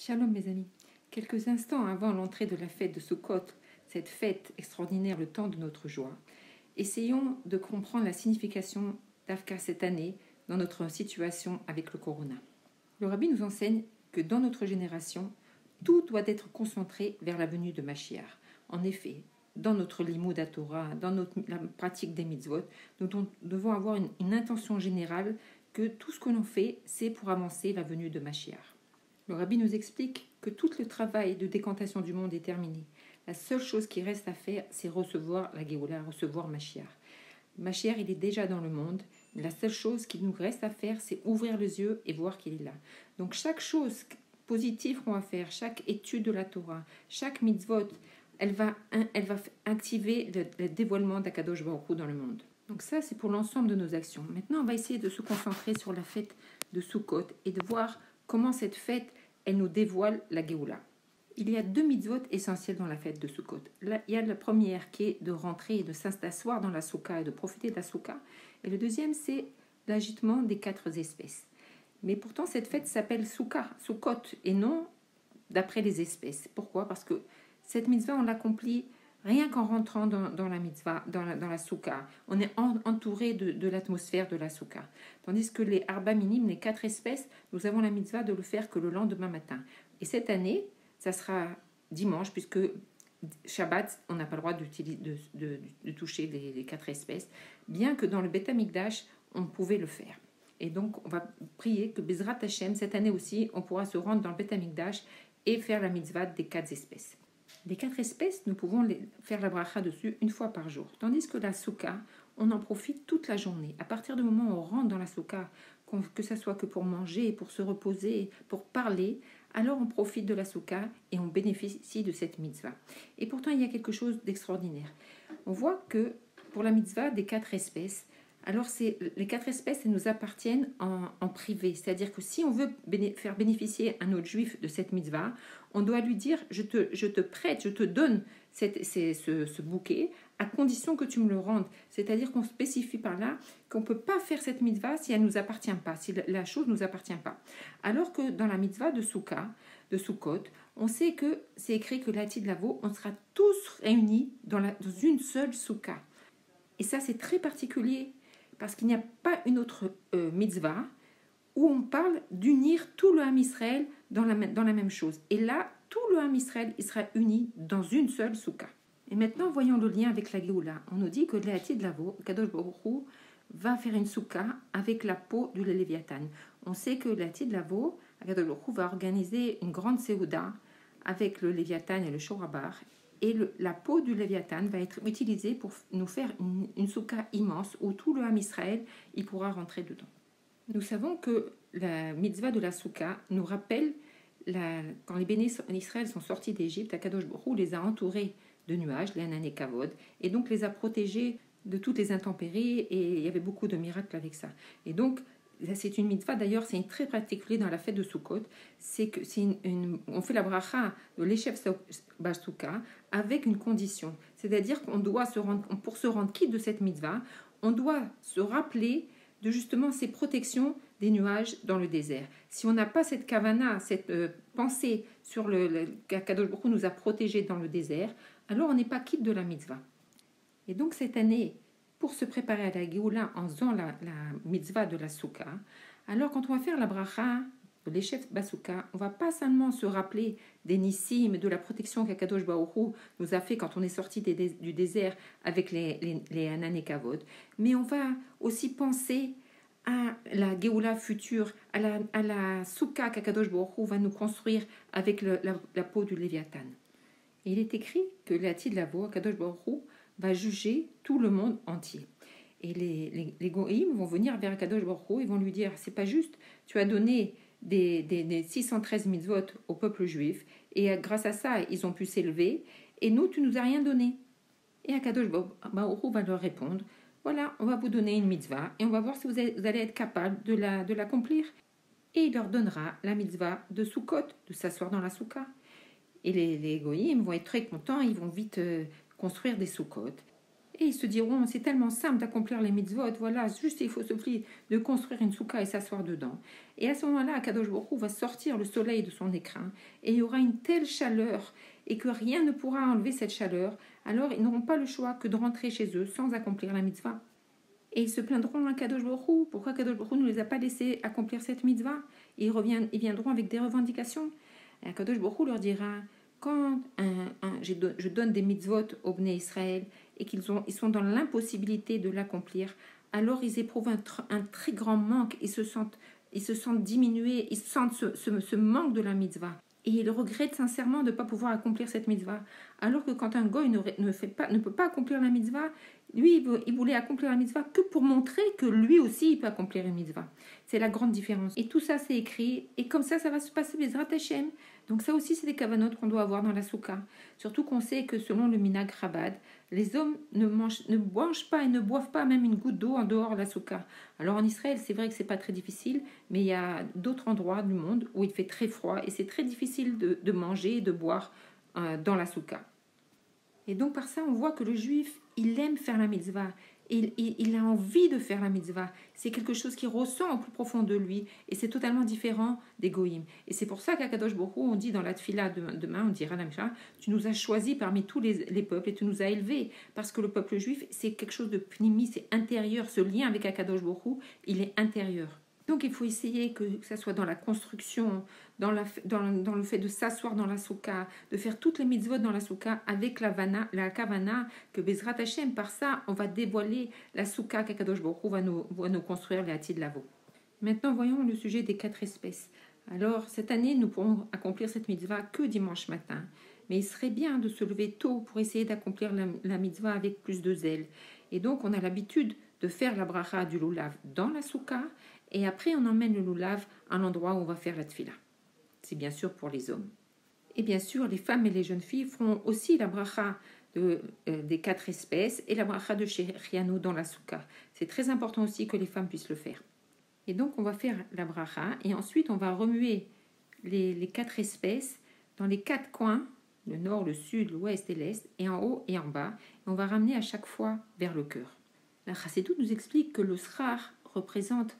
Shalom mes amis, quelques instants avant l'entrée de la fête de Sukkot, cette fête extraordinaire, le temps de notre joie, essayons de comprendre la signification d'Afka cette année dans notre situation avec le Corona. Le Rabbi nous enseigne que dans notre génération, tout doit être concentré vers la venue de Mashiach. En effet, dans notre limud à Torah, dans la pratique des mitzvot, nous devons avoir une intention générale que tout ce que l'on fait, c'est pour avancer la venue de Mashiach. Le Rabbi nous explique que tout le travail de décantation du monde est terminé. La seule chose qui reste à faire, c'est recevoir la Géoula, recevoir Mashiach. Mashiach, il est déjà dans le monde. La seule chose qu'il nous reste à faire, c'est ouvrir les yeux et voir qu'il est là. Donc chaque chose positive qu'on va faire, chaque étude de la Torah, chaque mitzvot, elle va activer le dévoilement d'Akadosh Baruch Hu dans le monde. Donc ça, c'est pour l'ensemble de nos actions. Maintenant, on va essayer de se concentrer sur la fête de Sukkot et de voir comment cette fête, elle nous dévoile la Géoula. Il y a deux mitzvot essentiels dans la fête de Sukkot. Là, il y a la première qui est de rentrer et de s'asseoir dans la soukha et de profiter de la soukha. Et le deuxième, c'est l'agitement des 4 espèces. Mais pourtant, cette fête s'appelle Sukkot, et non d'après les espèces. Pourquoi? Parce que cette mitzvah, on l'accomplit rien qu'en rentrant dans la mitzvah, dans la soukha. On est entouré de l'atmosphère de la soukha. Tandis que les arba minim, les 4 espèces, nous avons la mitzvah de le faire que le lendemain matin. Et cette année, ça sera dimanche, puisque Shabbat, on n'a pas le droit de toucher les 4 espèces, bien que dans le Beth Amikdash, on pouvait le faire. Et donc, on va prier que Bezrat Hashem, cette année aussi, on pourra se rendre dans le Beth Amikdash et faire la mitzvah des 4 espèces. Les 4 espèces, nous pouvons faire la bracha dessus une fois par jour. Tandis que la soukha, on en profite toute la journée. À partir du moment où on rentre dans la soukha, que ce soit que pour manger, pour se reposer, pour parler, alors on profite de la soukha et on bénéficie de cette mitzvah. Et pourtant, il y a quelque chose d'extraordinaire. On voit que pour la mitzvah des 4 espèces, alors les 4 espèces, elles nous appartiennent en privé. C'est-à-dire que si on veut faire bénéficier un autre juif de cette mitzvah, on doit lui dire « je te prête, je te donne ce bouquet à condition que tu me le rendes ». C'est-à-dire qu'on spécifie par là qu'on ne peut pas faire cette mitzvah si elle ne nous appartient pas, si la chose ne nous appartient pas. Alors que dans la mitzvah de Sukkot, on sait que c'est écrit que l'Atid Lavo, on sera tous réunis dans une seule soukha. Et ça, c'est très particulier parce qu'il n'y a pas une autre mitzvah où on parle d'unir tout le Ham Israël dans la même chose. Et là, tout le Ham Israël il sera uni dans une seule soukha. Et maintenant, voyons le lien avec la Géoula. On nous dit que l'Atid Lavo, Kadosh Baruch Hu, va faire une soukha avec la peau du Léviathan. On sait que l'Atid Lavo, Kadosh Baruch Hu, va organiser une grande séouda avec le Léviathan et le Shorabar. Et la peau du Léviathan va être utilisée pour nous faire une soukha immense où tout le Ham Israël il pourra rentrer dedans. Nous savons que la mitzvah de la soukha nous rappelle quand les bénis d'Israël sont sortis d'Égypte, Akadosh Baruch Hu les a entourés de nuages, les Hanan et Kavod, et donc les a protégés de toutes les intempéries, et il y avait beaucoup de miracles avec ça. Et donc, c'est une mitzvah, d'ailleurs, c'est très particulier dans la fête de Sukkot, c'est que on fait la bracha de l'Eshef Basouka avec une condition. C'est-à-dire qu'on doit pour se rendre quitte de cette mitzvah, on doit se rappeler de justement ces protections des nuages dans le désert. Si on n'a pas cette kavana, cette pensée sur qu'Akadosh Baruch Hu nous a protégés dans le désert, alors on n'est pas quitte de la mitzvah. Et donc cette année, pour se préparer à la Géoula en faisant la mitzvah de la soukha, alors quand on va faire la bracha de l'Eshef Basouka, on ne va pas seulement se rappeler des nissim, de la protection qu'Akadosh Baruch Hu nous a fait quand on est sorti du désert avec les Hanan et Kavod, mais on va aussi penser à la Géoula future, à la soukha qu'Akadosh Baruch Hu va nous construire avec la peau du Léviathan. Et il est écrit que l'Atid Lavo, Akadosh Baruch Hu, va juger tout le monde entier. Et les goïms vont venir vers Akadosh Baruch Hu, ils vont lui dire, c'est pas juste, tu as donné des 613 mitzvot au peuple juif, et grâce à ça, ils ont pu s'élever, et nous, tu nous as rien donné. Et Akadosh Baruch Hu va leur répondre, voilà, on va vous donner une mitzvah, et on va voir si vous allez être capable de l'accomplir. Et il leur donnera la mitzvah de Sukkot, de s'asseoir dans la soukha. Et les goïms vont être très contents, ils vont vite construire des soukotes. Et ils se diront, c'est tellement simple d'accomplir les mitzvot, voilà, juste il faut suffire de construire une souka et s'asseoir dedans. Et à ce moment-là, Akadosh Baruch Hu va sortir le soleil de son écrin, et il y aura une telle chaleur, et que rien ne pourra enlever cette chaleur, alors ils n'auront pas le choix que de rentrer chez eux sans accomplir la mitzvah. Et ils se plaindront à Kadosh Baruch Hu, pourquoi Kadosh Baruch Hu ne les a pas laissés accomplir cette mitzvah. Et ils viendront avec des revendications. Et Kadosh Baruch Hu leur dira, quand je donne des mitzvot au Bnei Israël et ils sont dans l'impossibilité de l'accomplir, alors ils éprouvent un très grand manque, ils se sentent diminués, ils sentent ce manque de la mitzvah. Et ils regrettent sincèrement de ne pas pouvoir accomplir cette mitzvah. Alors que quand un goy ne peut pas accomplir la mitzvah, lui, il voulait accomplir la mitzvah que pour montrer que lui aussi, il peut accomplir une mitzvah. C'est la grande différence. Et tout ça, c'est écrit. Et comme ça va se passer Bezrat Hashem. Donc ça aussi, c'est des kavanotes qu'on doit avoir dans la soukha. Surtout qu'on sait que selon le minhag Chabad, les hommes ne mangent pas et ne boivent pas même une goutte d'eau en dehors de la soukha. Alors en Israël, c'est vrai que c'est pas très difficile, mais il y a d'autres endroits du monde où il fait très froid et c'est très difficile de manger et de boire dans la soukha. Et donc par ça, on voit que le juif, il aime faire la mitzvah. Il a envie de faire la mitzvah. C'est quelque chose qu'il ressent au plus profond de lui. Et c'est totalement différent des goïms. Et c'est pour ça qu'à Kadosh Baruch Hu, on dit dans la tfila demain, on dira la Mishnah, tu nous as choisis parmi tous les peuples et tu nous as élevés. Parce que le peuple juif, c'est quelque chose de pnimi, c'est intérieur. Ce lien avec Akadosh Baruch Hu, il est intérieur. Donc il faut essayer que ça soit dans la construction, dans le fait de s'asseoir dans la soukha, de faire toutes les mitzvot dans la soukha avec la kavana, que Bezrat Hashem, par ça, on va dévoiler la soukha qu'Akadosh Baruch Hu va nous construire les Atid Lavo. Maintenant, voyons le sujet des 4 espèces. Alors, cette année, nous pourrons accomplir cette mitzvah que dimanche matin. Mais il serait bien de se lever tôt pour essayer d'accomplir la mitzvah avec plus de zèle. Et donc, on a l'habitude de faire la bracha du lulav dans la soukha, et après on emmène le lulav à l'endroit où on va faire la tfila. C'est bien sûr pour les hommes. Et bien sûr, les femmes et les jeunes filles feront aussi la bracha des 4 espèces et la bracha de Shechianu dans la soukha. C'est très important aussi que les femmes puissent le faire. Et donc on va faire la bracha et ensuite on va remuer les 4 espèces dans les 4 coins, le nord, le sud, l'ouest et l'est, et en haut et en bas. Et on va ramener à chaque fois vers le cœur. La Chassidut nous explique que le srar représente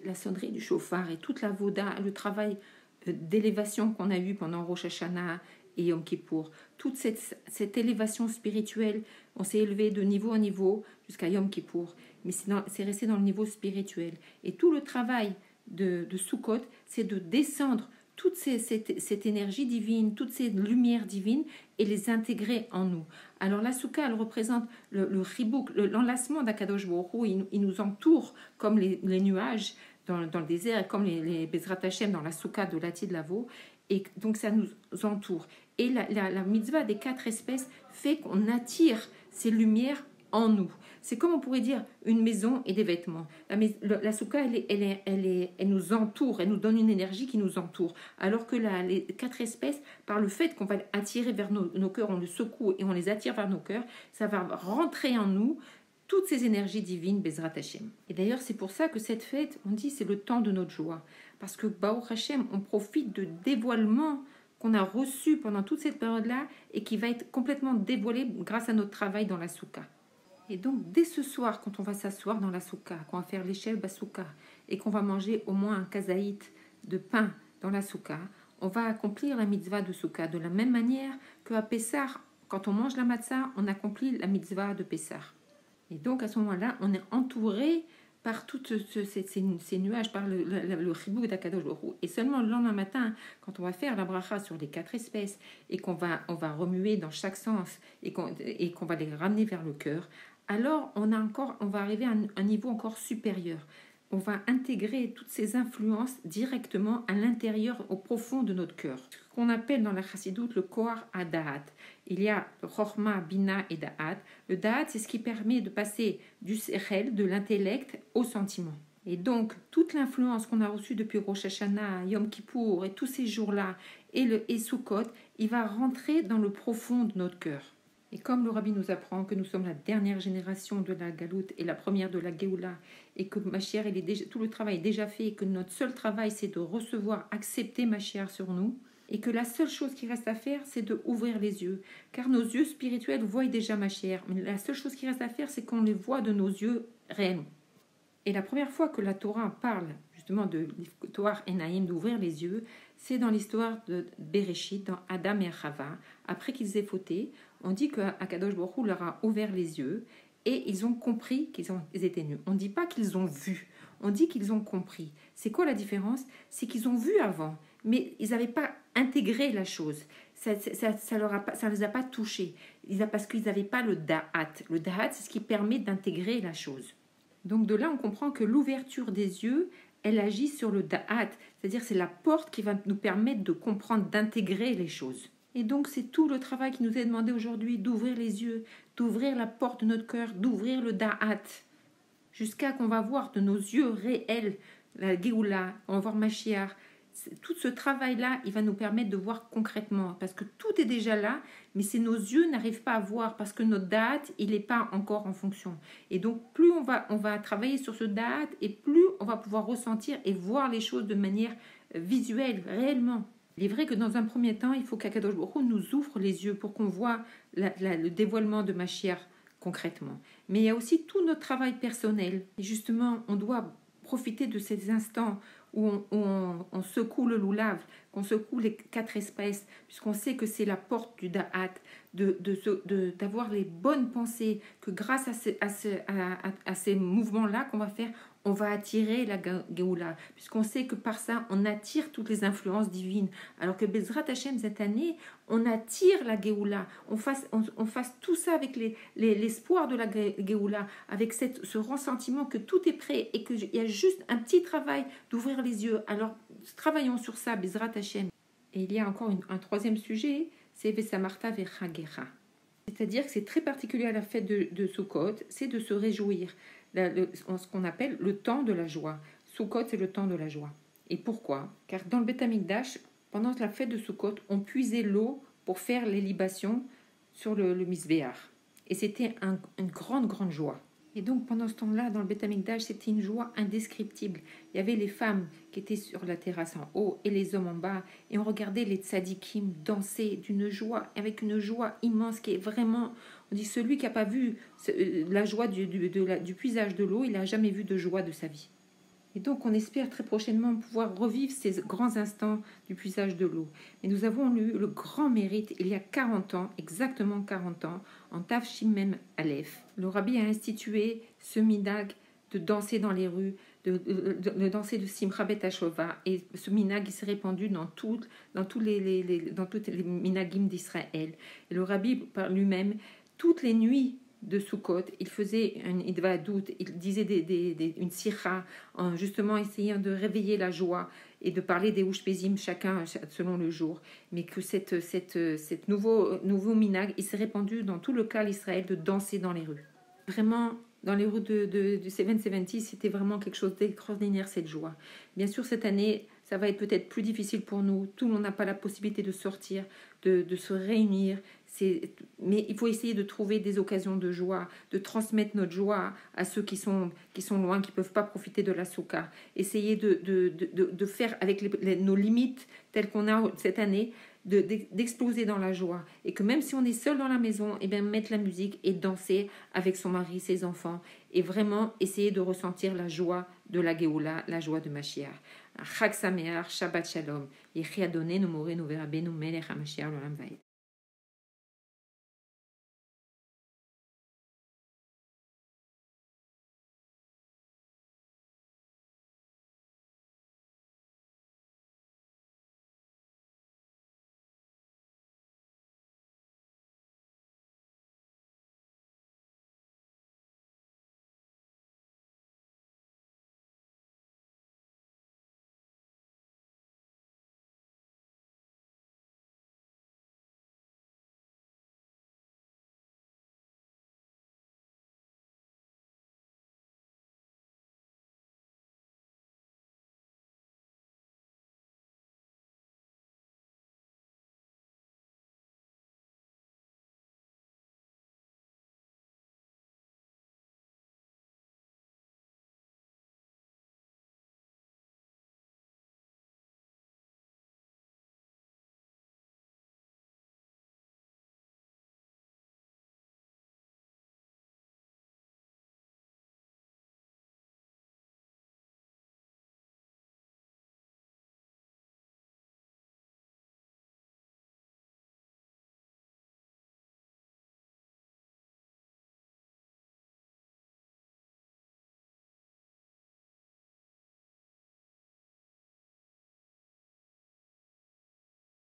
la sonnerie du chauffard et toute la voda, le travail d'élévation qu'on a eu pendant Rosh Hashanah et Yom Kippour. Toute cette élévation spirituelle, on s'est élevé de niveau en niveau jusqu'à Yom Kippour, mais c'est resté dans le niveau spirituel. Et tout le travail de Sukkot, c'est de descendre toute cette énergie divine, toutes ces lumières divines et les intégrer en nous. Alors la soukha, elle représente le chibouk, l'enlacement d'Akadosh Baruch Hu. Il nous entoure comme les nuages dans le désert, comme les Bezrat Hashem dans la soukha de l'Atid Lavo. Et donc ça nous entoure. Et la mitzvah des 4 espèces fait qu'on attire ces lumières en nous. C'est comme on pourrait dire une maison et des vêtements. La soukha, elle nous entoure, elle nous donne une énergie qui nous entoure. Alors que les 4 espèces, par le fait qu'on va attirer vers nos cœurs, on le secoue et on les attire vers nos cœurs, ça va rentrer en nous toutes ces énergies divines, Bezrat Hashem. Et d'ailleurs, c'est pour ça que cette fête, on dit, c'est le temps de notre joie. Parce que Baruch Hashem, on profite de dévoilement qu'on a reçu pendant toute cette période-là et qui va être complètement dévoilé grâce à notre travail dans la soukha. Et donc, dès ce soir, quand on va s'asseoir dans la soukha, qu'on va faire l'échelle basouka et qu'on va manger au moins un kazaït de pain dans la soukha, on va accomplir la mitzvah de soukha de la même manière qu'à Pessah, quand on mange la matzah, on accomplit la mitzvah de Pessah. Et donc, à ce moment-là, on est entouré par tous ces nuages, par le chibouk d'Akadosh Baruch Hu. Et seulement le lendemain matin, quand on va faire la bracha sur les 4 espèces et qu'on va remuer dans chaque sens et qu'on va les ramener vers le cœur, alors on va arriver à un niveau encore supérieur. On va intégrer toutes ces influences directement à l'intérieur, au profond de notre cœur. Ce qu'on appelle dans la Chassidut le Kohar HaDaat. Il y a le Chochma, Bina et Da'at. Le Da'at, c'est ce qui permet de passer du Sechel, de l'intellect, au sentiment. Et donc, toute l'influence qu'on a reçue depuis Rosh Hashanah, Yom Kippour et tous ces jours-là, et Sukkot, il va rentrer dans le profond de notre cœur. Et comme le Rabbi nous apprend que nous sommes la dernière génération de la Galoute et la première de la Géoula, et que Mashiach, tout le travail est déjà fait, et que notre seul travail, c'est de recevoir, accepter Mashiach sur nous, et que la seule chose qui reste à faire, c'est d'ouvrir les yeux, car nos yeux spirituels voient déjà Mashiach, mais la seule chose qui reste à faire, c'est qu'on les voit de nos yeux réellement. Et la première fois que la Torah parle justement de l'histoire Enaïm, d'ouvrir les yeux, c'est dans l'histoire de Bereshit, dans Adam et Chava. Après qu'ils aient fauté, on dit qu'Akadosh Baruch Hu leur a ouvert les yeux et ils ont compris qu'ils étaient nus. On ne dit pas qu'ils ont vu, on dit qu'ils ont compris. C'est quoi la différence? C'est qu'ils ont vu avant, mais ils n'avaient pas intégré la chose. Ça ne les a pas touchés, parce qu'ils n'avaient pas le da'at. Le da'at, c'est ce qui permet d'intégrer la chose. Donc de là, on comprend que l'ouverture des yeux, elle agit sur le da'at, c'est-à-dire c'est la porte qui va nous permettre de comprendre, d'intégrer les choses. Et donc c'est tout le travail qui nous est demandé aujourd'hui, d'ouvrir les yeux, d'ouvrir la porte de notre cœur, d'ouvrir le da'at, jusqu'à qu'on va voir de nos yeux réels la Géoula, on va voir Mashiach. Tout ce travail-là, il va nous permettre de voir concrètement, parce que tout est déjà là, mais c'est nos yeux n'arrivent pas à voir, parce que notre date, il n'est pas encore en fonction. Et donc, plus on va travailler sur ce date, et plus on va pouvoir ressentir et voir les choses de manière visuelle, réellement. Il est vrai que dans un premier temps, il faut qu'Akadosh Baruch Hu nous ouvre les yeux pour qu'on voit le dévoilement de Mashiach concrètement. Mais il y a aussi tout notre travail personnel. Et justement, on doit profiter de ces instants où on secoue le loulav, qu'on secoue les 4 espèces, puisqu'on sait que c'est la porte du da'at, d'avoir les bonnes pensées, que grâce à ces mouvements-là qu'on va faire, on va attirer la Géoula, puisqu'on sait que par ça, on attire toutes les influences divines. Alors que Bezrat Hashem, cette année, on attire la Géoula. On fasse tout ça avec l'espoir de la Géoula, avec ce ressentiment que tout est prêt et qu'il y a juste un petit travail d'ouvrir les yeux. Alors, travaillons sur ça, Bezrat Hashem. Et il y a encore un troisième sujet, c'est Vesamarta Vechagecha. C'est-à-dire que c'est très particulier à la fête de Sukkot, c'est de se réjouir. Ce qu'on appelle le temps de la joie. Sukkot, c'est le temps de la joie. Et pourquoi? Car dans le Beth Amikdash, pendant la fête de Sukkot, on puisait l'eau pour faire les libations sur le Misbéach. Et c'était une grande, grande joie. Et donc, pendant ce temps-là, dans le Beth Amikdash, c'était une joie indescriptible. Il y avait les femmes qui étaient sur la terrasse en haut et les hommes en bas. Et on regardait les tzadikim danser d'une joie, avec une joie immense qui est vraiment... On dit, celui qui n'a pas vu la joie du puisage de l'eau, il n'a jamais vu de joie de sa vie. Et donc, on espère très prochainement pouvoir revivre ces grands instants du puisage de l'eau. Mais nous avons eu le grand mérite, il y a 40 ans, exactement 40 ans, en Tav Shimem Aleph. Le rabbi a institué ce minag de danser dans les rues, de danser de Simcha Bet Hashova. Et ce minag, il s'est répandu dans toutes les minagim d'Israël. Et le rabbi, par lui-même, toutes les nuits de Sukkot, il faisait une idvadout, il disait une sikha, en justement essayant de réveiller la joie et de parler des Ushpezim, chacun selon le jour. Mais que cette nouveau minag, il s'est répandu dans tout le cas d'Israël de danser dans les rues. Vraiment, dans les rues de 770, c'était vraiment quelque chose d'extraordinaire, cette joie. Bien sûr, cette année, ça va être peut-être plus difficile pour nous. Tout le monde n'a pas la possibilité de sortir, de se réunir. Mais il faut essayer de trouver des occasions de joie, de transmettre notre joie à ceux qui sont loin, qui ne peuvent pas profiter de la soukha. Essayer de faire avec nos limites telles qu'on a cette année, d'exploser dans la joie. Et que même si on est seul dans la maison, eh bien, mettre la musique et danser avec son mari, ses enfants, et vraiment essayer de ressentir la joie de la Géoula, la joie de Mashiach. Chag Sameach, Shabbat Shalom. Yechi Adonai, nous mourrez, nous verra, nous melech HaMashiach, l'olam vaed.